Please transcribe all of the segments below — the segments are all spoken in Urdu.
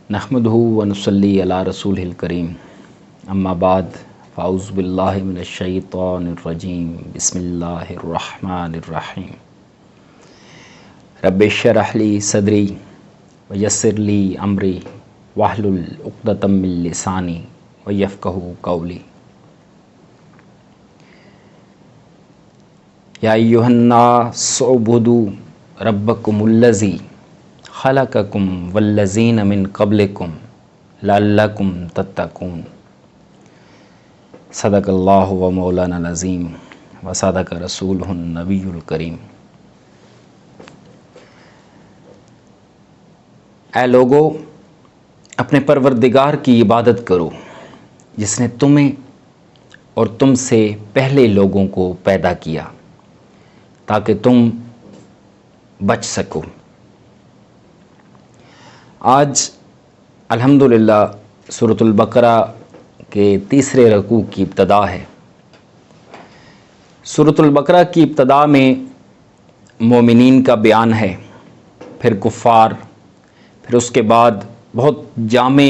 نحمدہ ونصلی علی رسولہ الکریم اما بعد فاعوذ باللہ من الشیطان الرجیم بسم اللہ الرحمن الرحیم رب اشرح لی صدری ویسر لی امری واحلل عقدۃ من لسانی ویفقہوا قولی یا ایھا الناس اعبدوا ربکم الذی خلقکم والذین من قبلکم لعلکم تتقون صدق اللہ و مولانا العظیم و صدق رسولہ النبی الکریم۔ اے لوگو، اپنے پروردگار کی عبادت کرو جس نے تمہیں اور تم سے پہلے لوگوں کو پیدا کیا تاکہ تم بچ سکو۔ آج الحمدللہ سورۃ البقرہ کے تیسرے رکوع کی ابتدا ہے۔ سورۃ البقرہ کی ابتدا میں مومنین کا بیان ہے، پھر کفار، پھر اس کے بعد بہت جامع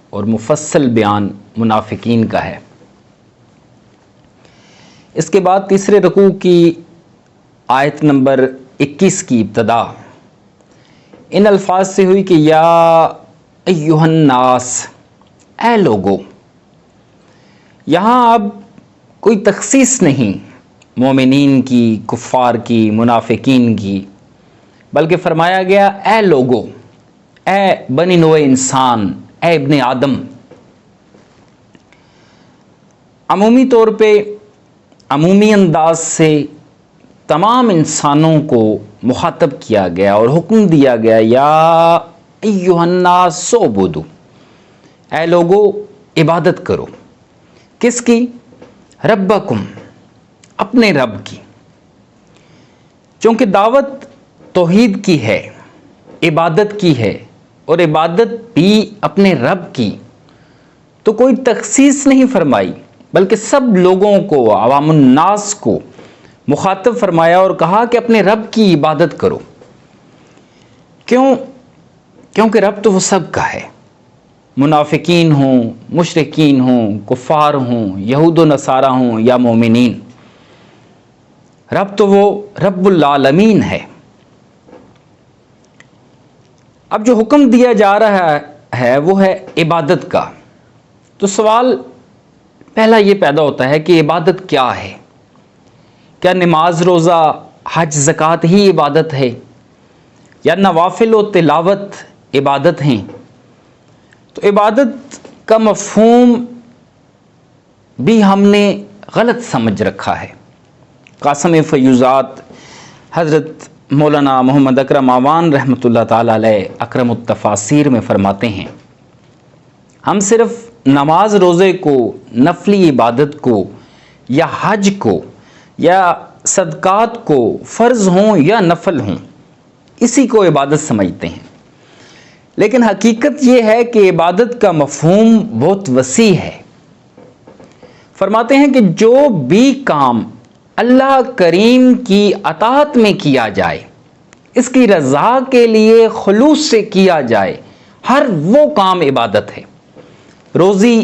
اور مفصل بیان منافقین کا ہے۔ اس کے بعد تیسرے رکوع کی آیت نمبر 21 کی ابتدا ان الفاظ سے ہوئی کہ یا ایھا الناس، اے لوگو۔ یہاں اب کوئی تخصیص نہیں مومنین کی، کفار کی، منافقین کی، بلکہ فرمایا گیا اے لوگو، اے بنی نوع انسان، اے ابن آدم۔ عمومی طور پہ عمومی انداز سے تمام انسانوں کو مخاطب کیا گیا اور حکم دیا گیا یا ایھا الناس اعبدوا، اے لوگو عبادت کرو۔ کس کی؟ ربکم، اپنے رب کی۔ چونکہ دعوت توحید کی ہے، عبادت کی ہے، اور عبادت بھی اپنے رب کی، تو کوئی تخصیص نہیں فرمائی بلکہ سب لوگوں کو، عوام الناس کو مخاطب فرمایا اور کہا کہ اپنے رب کی عبادت کرو۔ کیونکہ رب تو وہ سب کا ہے، منافقین ہوں، مشرکین ہوں، کفار ہوں، یہود و نصارہ ہوں یا مومنین، رب تو وہ رب العالمین ہے۔ اب جو حکم دیا جا رہا ہے وہ ہے عبادت کا، تو سوال پہلا یہ پیدا ہوتا ہے کہ عبادت کیا ہے؟ کیا نماز، روزہ، حج، زکوٰۃ ہی عبادت ہے، یا نوافل و تلاوت عبادت ہیں؟ تو عبادت کا مفہوم بھی ہم نے غلط سمجھ رکھا ہے۔ قاسم فیوزات حضرت مولانا محمد اکرم آوان رحمۃ اللہ تعالی علیہ اکرم التفاسیر میں فرماتے ہیں، ہم صرف نماز روزے کو، نفلی عبادت کو، یا حج کو، یا صدقات کو، فرض ہوں یا نفل ہوں، اسی کو عبادت سمجھتے ہیں۔ لیکن حقیقت یہ ہے کہ عبادت کا مفہوم بہت وسیع ہے۔ فرماتے ہیں کہ جو بھی کام اللہ کریم کی اطاعت میں کیا جائے، اس کی رضا کے لیے خلوص سے کیا جائے، ہر وہ کام عبادت ہے۔ روزی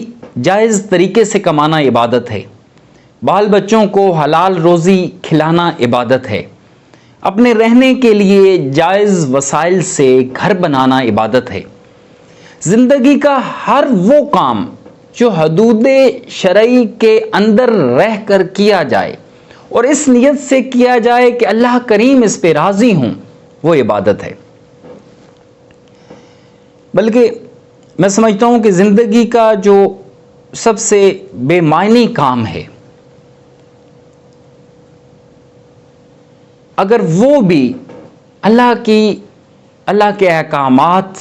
جائز طریقے سے کمانا عبادت ہے، بال بچوں کو حلال روزی کھلانا عبادت ہے، اپنے رہنے کے لیے جائز وسائل سے گھر بنانا عبادت ہے۔ زندگی کا ہر وہ کام جو حدود شرعی کے اندر رہ کر کیا جائے اور اس نیت سے کیا جائے کہ اللہ کریم اس پہ راضی ہوں، وہ عبادت ہے۔ بلکہ میں سمجھتا ہوں کہ زندگی کا جو سب سے بے معنی کام ہے، اگر وہ بھی اللہ کے احکامات،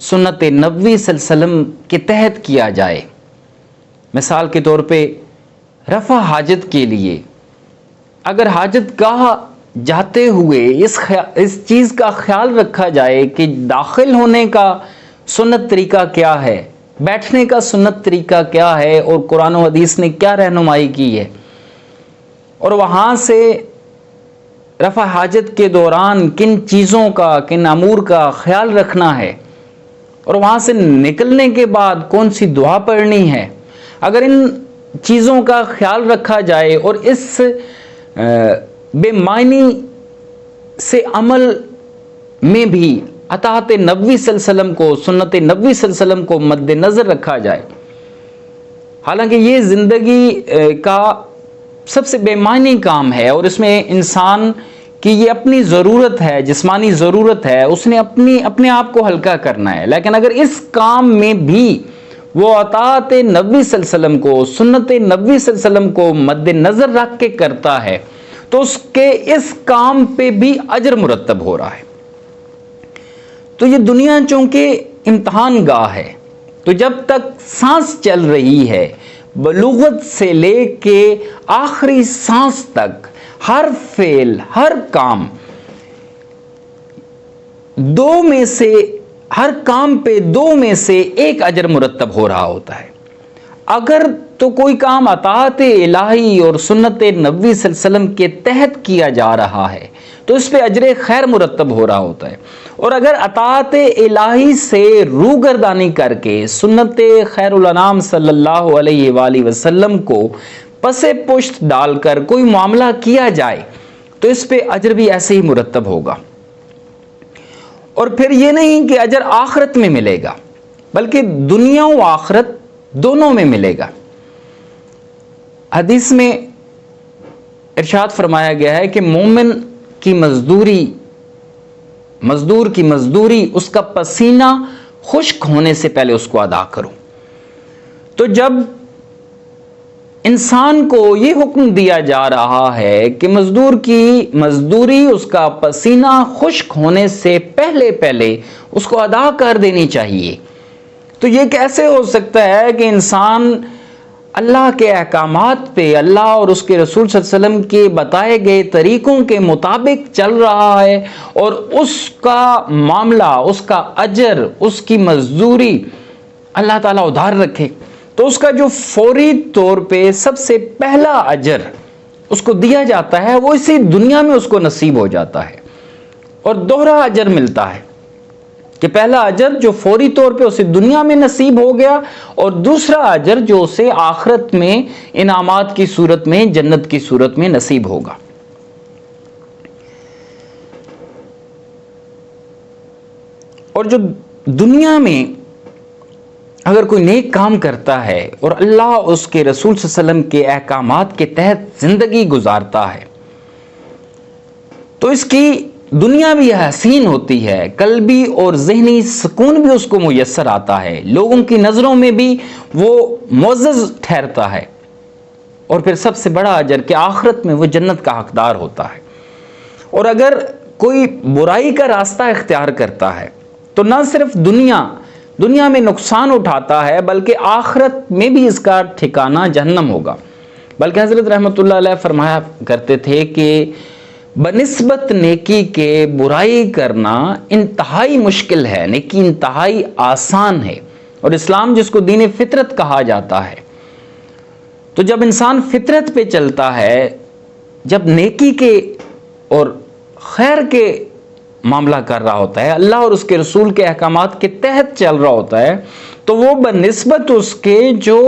سنت نبوی صلی اللہ علیہ وسلم کے تحت کیا جائے، مثال کے طور پہ رفع حاجت کے لیے اگر حاجت گاہ جاتے ہوئے اس چیز کا خیال رکھا جائے کہ داخل ہونے کا سنت طریقہ کیا ہے، بیٹھنے کا سنت طریقہ کیا ہے، اور قرآن و حدیث نے کیا رہنمائی کی ہے، اور وہاں سے رفع حاجت کے دوران کن چیزوں کا، کن امور کا خیال رکھنا ہے، اور وہاں سے نکلنے کے بعد کون سی دعا پڑھنی ہے، اگر ان چیزوں کا خیال رکھا جائے اور اس بے معنی سے عمل میں بھی اطاعت نبوی صلی اللہ علیہ وسلم کو، سنت نبوی صلی اللہ علیہ وسلم کو مد نظر رکھا جائے، حالانکہ یہ زندگی کا سب سے بے معنی کام ہے اور اس میں انسان کی یہ اپنی ضرورت ہے، جسمانی ضرورت ہے، اس نے اپنے آپ کو ہلکا کرنا ہے، لیکن اگر اس کام میں بھی وہ اطاعت نبوی صلی اللہ علیہ وسلم کو، سنت نبوی صلی اللہ علیہ وسلم کو مد نظر رکھ کے کرتا ہے تو اس کے اس کام پہ بھی اجر مرتب ہو رہا ہے۔ تو یہ دنیا چونکہ امتحان گاہ ہے، تو جب تک سانس چل رہی ہے، بلوغت سے لے کے آخری سانس تک ہر فعل، ہر کام ہر کام پہ دو میں سے ایک اجر مرتب ہو رہا ہوتا ہے۔ اگر تو کوئی کام اطاعت الہی اور سنت نبوی صلی اللہ علیہ وسلم کے تحت کیا جا رہا ہے تو اس پہ اجر خیر مرتب ہو رہا ہوتا ہے، اور اگر اطاعت الہی سے روگردانی کر کے سنت خیر الانام صلی اللہ علیہ وآلہ وسلم کو پس پشت ڈال کر کوئی معاملہ کیا جائے تو اس پہ اجر بھی ایسے ہی مرتب ہوگا۔ اور پھر یہ نہیں کہ اجر آخرت میں ملے گا، بلکہ دنیا و آخرت دونوں میں ملے گا۔ حدیث میں ارشاد فرمایا گیا ہے کہ مومن کی مزدور کی مزدوری اس کا پسینہ خشک ہونے سے پہلے اس کو ادا کرو۔ تو جب انسان کو یہ حکم دیا جا رہا ہے کہ مزدور کی مزدوری اس کا پسینہ خشک ہونے سے پہلے اس کو ادا کر دینی چاہیے، تو یہ کیسے ہو سکتا ہے کہ انسان اللہ کے احکامات پہ، اللہ اور اس کے رسول صلی اللہ علیہ وسلم کے بتائے گئے طریقوں کے مطابق چل رہا ہے اور اس کا معاملہ، اس کا اجر، اس کی مزدوری اللہ تعالیٰ ادھار رکھے، تو اس کا جو فوری طور پہ سب سے پہلا اجر اس کو دیا جاتا ہے وہ اسی دنیا میں اس کو نصیب ہو جاتا ہے، اور دوہرا اجر ملتا ہے کہ پہلا اجر جو فوری طور پہ اسے دنیا میں نصیب ہو گیا، اور دوسرا اجر جو اسے آخرت میں انعامات کی صورت میں، جنت کی صورت میں نصیب ہوگا۔ اور جو دنیا میں اگر کوئی نیک کام کرتا ہے اور اللہ اس کے رسول صلی اللہ علیہ وسلم کے احکامات کے تحت زندگی گزارتا ہے تو اس کی دنیا بھی حسین ہوتی ہے، قلبی اور ذہنی سکون بھی اس کو میسر آتا ہے، لوگوں کی نظروں میں بھی وہ معزز ٹھہرتا ہے، اور پھر سب سے بڑا اجر کہ آخرت میں وہ جنت کا حقدار ہوتا ہے۔ اور اگر کوئی برائی کا راستہ اختیار کرتا ہے تو نہ صرف دنیا میں نقصان اٹھاتا ہے بلکہ آخرت میں بھی اس کا ٹھکانہ جہنم ہوگا۔ بلکہ حضرت رحمۃ اللہ علیہ فرمایا کرتے تھے کہ بنسبت نیکی کے برائی کرنا انتہائی مشکل ہے، نیکی انتہائی آسان ہے، اور اسلام جس کو دین فطرت کہا جاتا ہے، تو جب انسان فطرت پہ چلتا ہے، جب نیکی کے اور خیر کے معاملہ کر رہا ہوتا ہے، اللہ اور اس کے رسول کے احکامات کے تحت چل رہا ہوتا ہے، تو وہ بنسبت اس کے جو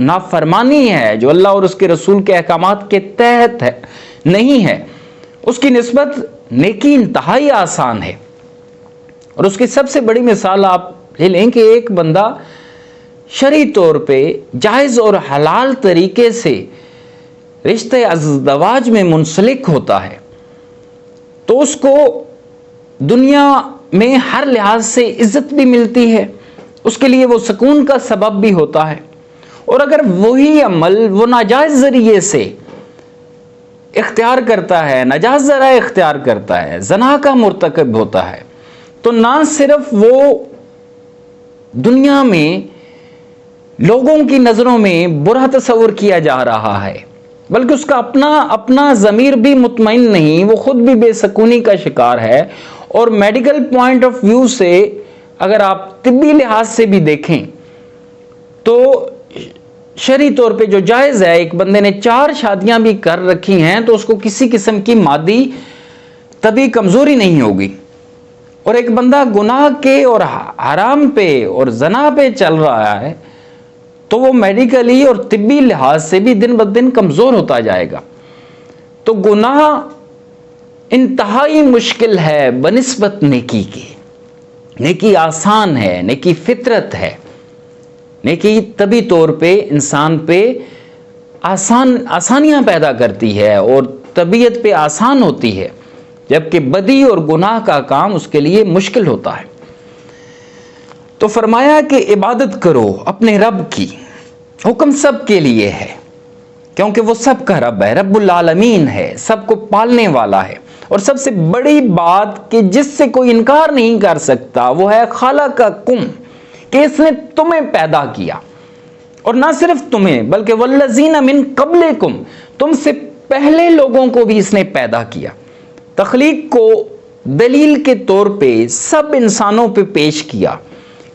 نافرمانی ہے، جو اللہ اور اس کے رسول کے احکامات کے تحت ہے نہیں ہے، اس کی نسبت نیکی انتہائی آسان ہے۔ اور اس کی سب سے بڑی مثال آپ لے لیں کہ ایک بندہ شرعی طور پہ جائز اور حلال طریقے سے رشتہ ازدواج میں منسلک ہوتا ہے تو اس کو دنیا میں ہر لحاظ سے عزت بھی ملتی ہے، اس کے لیے وہ سکون کا سبب بھی ہوتا ہے، اور اگر وہی عمل وہ ناجائز ذریعے سے اختیار کرتا ہے، ناجائز ذرائع اختیار کرتا ہے، زنا کا مرتکب ہوتا ہے، تو نہ صرف وہ دنیا میں لوگوں کی نظروں میں برا تصور کیا جا رہا ہے بلکہ اس کا اپنا ضمیر بھی مطمئن نہیں، وہ خود بھی بے سکونی کا شکار ہے، اور میڈیکل پوائنٹ آف ویو سے اگر آپ طبی لحاظ سے بھی دیکھیں تو شرعی طور پہ جو جائز ہے، ایک بندے نے 4 شادیاں بھی کر رکھی ہیں تو اس کو کسی قسم کی مادی طبی کمزوری نہیں ہوگی، اور ایک بندہ گناہ کے اور حرام پہ اور زنا پہ چل رہا ہے تو وہ میڈیکلی اور طبی لحاظ سے بھی دن بدن کمزور ہوتا جائے گا. تو گناہ انتہائی مشکل ہے بنسبت نیکی کے. نیکی آسان ہے، نیکی فطرت ہے. نیکی طبی طور پہ انسان پہ آسانیاں پیدا کرتی ہے اور طبیعت پہ آسان ہوتی ہے، جبکہ بدی اور گناہ کا کام اس کے لیے مشکل ہوتا ہے. تو فرمایا کہ عبادت کرو اپنے رب کی. حکم سب کے لیے ہے کیونکہ وہ سب کا رب ہے، رب العالمین ہے، سب کو پالنے والا ہے. اور سب سے بڑی بات کہ جس سے کوئی انکار نہیں کر سکتا وہ ہے خالقکم، کہ اس نے تمہیں پیدا کیا. اور نہ صرف تمہیں بلکہ والذین من قبلکم، تم سے پہلے لوگوں کو بھی اس نے پیدا کیا. تخلیق کو دلیل کے طور پہ سب انسانوں پہ پیش کیا،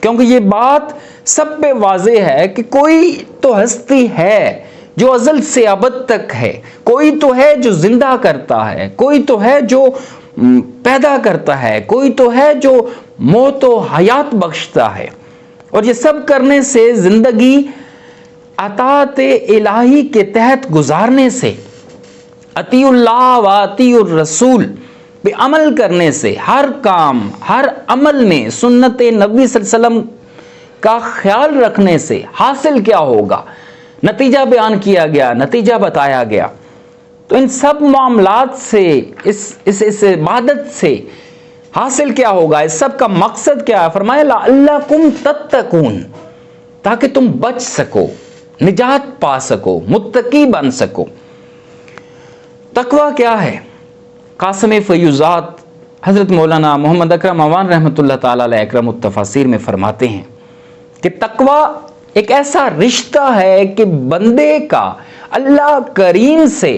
کیونکہ یہ بات سب پہ واضح ہے کہ کوئی تو ہستی ہے جو ازل سے ابد تک ہے، کوئی تو ہے جو زندہ کرتا ہے، کوئی تو ہے جو پیدا کرتا ہے، کوئی تو ہے جو موت و حیات بخشتا ہے. اور یہ سب کرنے سے زندگی اطاعت الہی کے تحت گزارنے سے، اطیع اللہ و اطیع الرسول پہ عمل کرنے سے، ہر کام ہر عمل میں سنت نبی صلی اللہ علیہ وسلم کا خیال رکھنے سے حاصل کیا ہوگا، نتیجہ بیان کیا گیا، نتیجہ بتایا گیا. تو ان سب معاملات سے اس عبادت سے حاصل کیا ہوگا، اس سب کا مقصد کیا ہے؟ فرمایا لعلکم تتقون، تاکہ تم بچ سکو، نجات پا سکو، متقی بن سکو. تقوی کیا ہے؟ قاسم فیوزات حضرت مولانا محمد اکرم عوان رحمۃ اللہ تعالی علیہ اکرم التفاسیر میں فرماتے ہیں کہ تقوی ایک ایسا رشتہ ہے کہ بندے کا اللہ کریم سے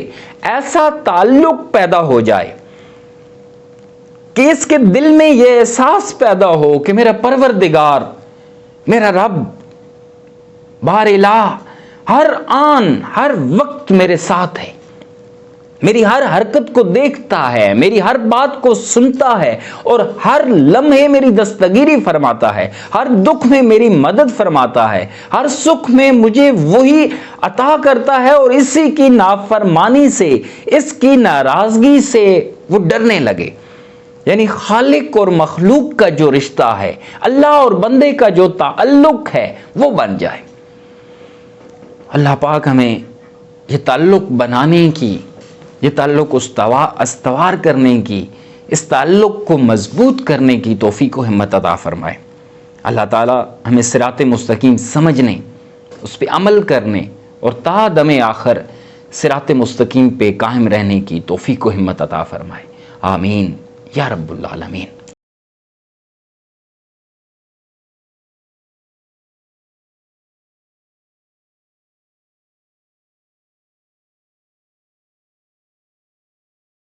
ایسا تعلق پیدا ہو جائے کہ اس کے دل میں یہ احساس پیدا ہو کہ میرا پروردگار، میرا رب بار الہ ہر آن ہر وقت میرے ساتھ ہے، میری ہر حرکت کو دیکھتا ہے، میری ہر بات کو سنتا ہے اور ہر لمحے میری دستگیری فرماتا ہے، ہر دکھ میں میری مدد فرماتا ہے، ہر سکھ میں مجھے وہی عطا کرتا ہے. اور اسی کی نافرمانی سے، اس کی ناراضگی سے وہ ڈرنے لگے. یعنی خالق اور مخلوق کا جو رشتہ ہے، اللہ اور بندے کا جو تعلق ہے، وہ بن جائے. اللہ پاک ہمیں یہ تعلق بنانے کی، یہ تعلق استوار کرنے کی، اس تعلق کو مضبوط کرنے کی توفیق و ہمت عطا فرمائے. اللہ تعالی ہمیں صراط مستقیم سمجھنے، اس پہ عمل کرنے اور تا دم آخر صراط مستقیم پہ قائم رہنے کی توفیق و ہمت عطا فرمائے. آمین یا رب العالمین.